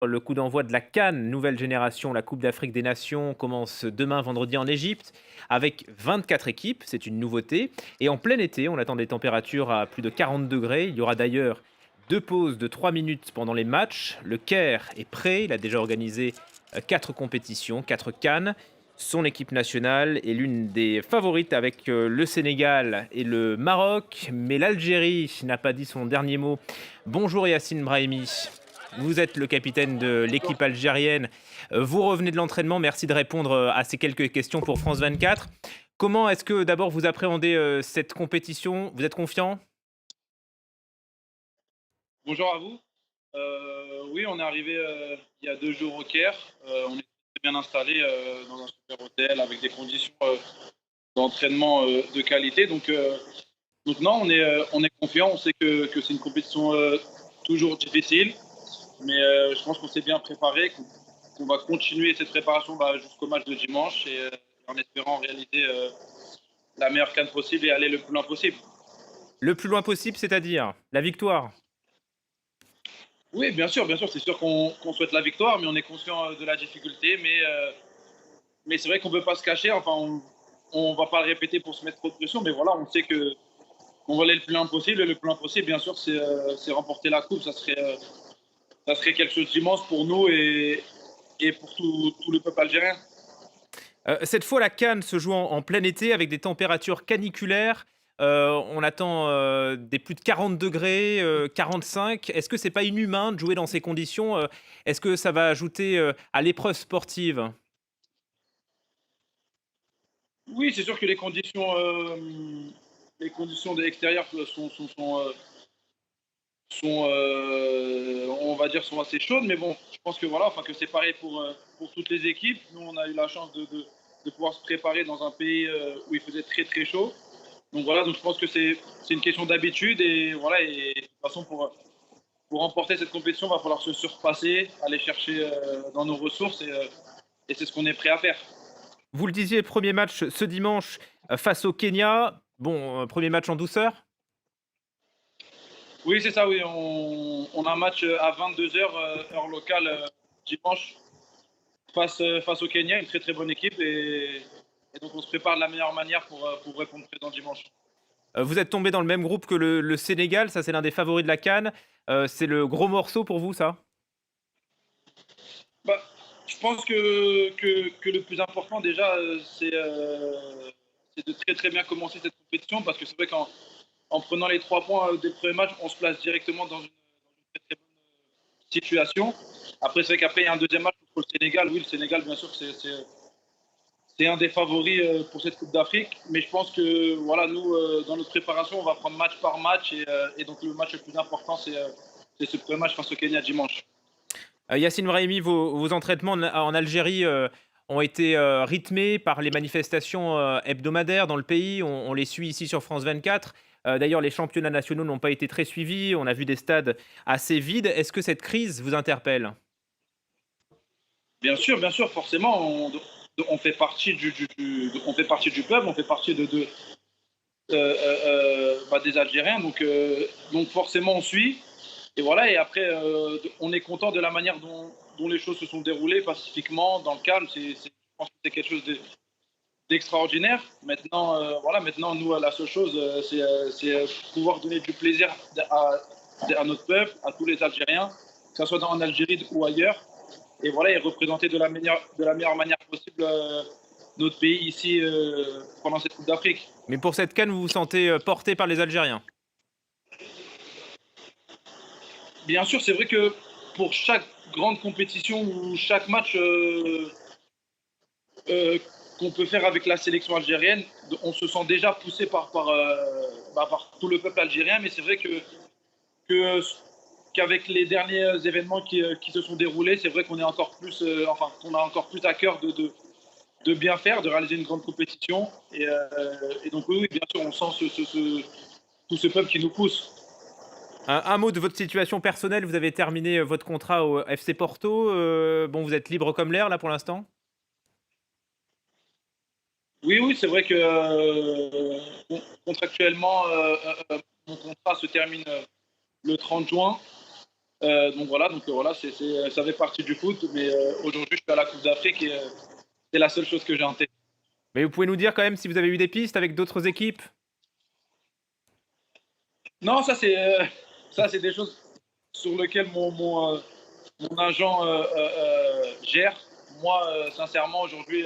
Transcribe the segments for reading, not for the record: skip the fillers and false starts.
Le coup d'envoi de la CAN, nouvelle génération, la Coupe d'Afrique des Nations, commence demain vendredi en Égypte avec 24 équipes, c'est une nouveauté. Et en plein été, on attend des températures à plus de 40 degrés. Il y aura d'ailleurs deux pauses de 3 minutes pendant les matchs. Le Caire est prêt, il a déjà organisé 4 compétitions, 4 CAN. Son équipe nationale est l'une des favorites avec le Sénégal et le Maroc, mais l'Algérie n'a pas dit son dernier mot. Bonjour Yacine Brahimi. Vous êtes le capitaine de l'équipe algérienne. Vous revenez de l'entraînement. Merci de répondre à ces quelques questions pour France 24. Comment est-ce que d'abord vous appréhendez cette compétition? Vous êtes confiant? Bonjour à vous. Oui, on est arrivé il y a 2 jours au Caire. On est très bien installé dans un super hôtel avec des conditions d'entraînement de qualité. Donc non, on est confiant. On sait que c'est une compétition toujours difficile, mais je pense qu'on s'est bien préparé, qu'on va continuer cette préparation jusqu'au match de dimanche et en espérant réaliser la meilleure canne possible et aller le plus loin possible. Le plus loin possible, c'est-à-dire la victoire. Oui, bien sûr, c'est sûr qu'on souhaite la victoire, mais on est conscient de la difficulté. Mais c'est vrai qu'on ne peut pas se cacher. Enfin, on va pas le répéter pour se mettre trop de pression, mais voilà, on sait que on va aller le plus loin possible. Et le plus loin possible, bien sûr, c'est remporter la coupe. Ça serait quelque chose d'immense pour nous et pour tout le peuple algérien. Cette fois, la CAN se joue en plein été avec des températures caniculaires. On attend des plus de 40 degrés, 45. Est-ce que c'est pas inhumain de jouer dans ces conditions? Est-ce que ça va ajouter à l'épreuve sportive? Oui, c'est sûr que les conditions de l'extérieur on va dire, sont assez chaudes. Mais bon, je pense que voilà, enfin que c'est pareil pour toutes les équipes. Nous, on a eu la chance de pouvoir se préparer dans un pays où il faisait très très chaud. Donc voilà, donc je pense que c'est une question d'habitude et voilà. Et de toute façon, pour remporter cette compétition, il va falloir se surpasser, aller chercher dans nos ressources et c'est ce qu'on est prêt à faire. Vous le disiez, premier match ce dimanche face au Kenya. Bon, 1 match en douceur? Oui, c'est ça, oui. On a un match à 22h, heure locale, dimanche, face au Kenya, une très très bonne équipe. Et donc on se prépare de la meilleure manière pour répondre présent dimanche. Vous êtes tombé dans le même groupe que le Sénégal, ça c'est l'un des favoris de la CAN. C'est le gros morceau pour vous ça? Bah, je pense que le plus important déjà, c'est de très très bien commencer cette compétition parce que c'est vrai qu'en prenant les 3 points des premiers matchs, on se place directement dans une très très bonne situation. Après, c'est vrai qu'après, il y a un deuxième match contre le Sénégal. Oui, le Sénégal, bien sûr, c'est un des favoris pour cette Coupe d'Afrique. Mais je pense que voilà, nous, dans notre préparation, on va prendre match par match. Et donc, le match le plus important, c'est ce premier match face au Kenya dimanche. Yacine Brahimi, vos entraînements en Algérie, ont été, rythmés par les manifestations, hebdomadaires dans le pays. On les suit ici sur France 24. D'ailleurs, les championnats nationaux n'ont pas été très suivis. On a vu des stades assez vides. Est-ce que cette crise vous interpelle? Bien sûr, forcément, on fait partie on fait partie du peuple, on fait partie des Algériens. Donc forcément, on suit. Et voilà, et après, on est content de la manière dont les choses se sont déroulées pacifiquement, dans le calme. Je pense que c'est quelque chose d'extraordinaire. Maintenant, voilà, maintenant, nous, la seule chose, c'est pouvoir donner du plaisir à notre peuple, à tous les Algériens, que ce soit en Algérie ou ailleurs. Et voilà, et représenter de la meilleure manière possible notre pays ici pendant cette Coupe d'Afrique. Mais pour cette CAN, vous vous sentez, porté par les Algériens? Bien sûr, c'est vrai que pour chaque grande compétition ou chaque match euh, qu'on peut faire avec la sélection algérienne, on se sent déjà poussé par tout le peuple algérien, mais c'est vrai que qu'avec les derniers événements qui se sont déroulés, c'est vrai qu'on est encore plus, enfin, qu'on a encore plus à cœur de bien faire, de réaliser une grande compétition. Et donc oui, oui, bien sûr, on sent tout ce peuple qui nous pousse. Un mot de votre situation personnelle. Vous avez terminé, votre contrat au FC Porto. Bon, vous êtes libre comme l'air là pour l'instant? Oui, oui, c'est vrai que contractuellement, mon contrat se termine le 30 juin. Donc voilà, ça fait partie du foot, mais aujourd'hui je suis à la Coupe d'Afrique et c'est la seule chose que j'ai en tête. Mais vous pouvez nous dire quand même si vous avez eu des pistes avec d'autres équipes? Non, ça c'est des choses sur lesquelles mon agent gère. Moi, sincèrement, aujourd'hui,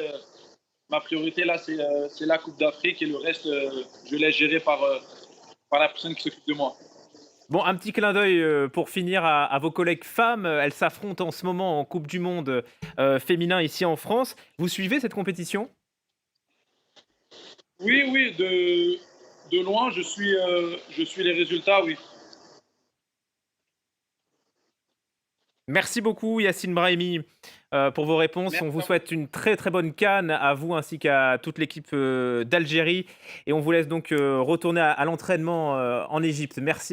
ma priorité là, c'est la Coupe d'Afrique et le reste, je laisse gérer par la personne qui s'occupe de moi. Bon, un petit clin d'œil, pour finir à vos collègues femmes, elles s'affrontent en ce moment en coupe du monde, féminin ici en France. Vous suivez cette compétition? Oui, oui, de loin, je suis les résultats, oui. Merci beaucoup Yacine Brahimi, pour vos réponses. On Merci vous à vous. souhaite une très, très bonne CAN à vous ainsi qu'à toute l'équipe, d'Algérie et on vous laisse donc, retourner à l'entraînement, en Égypte. Merci.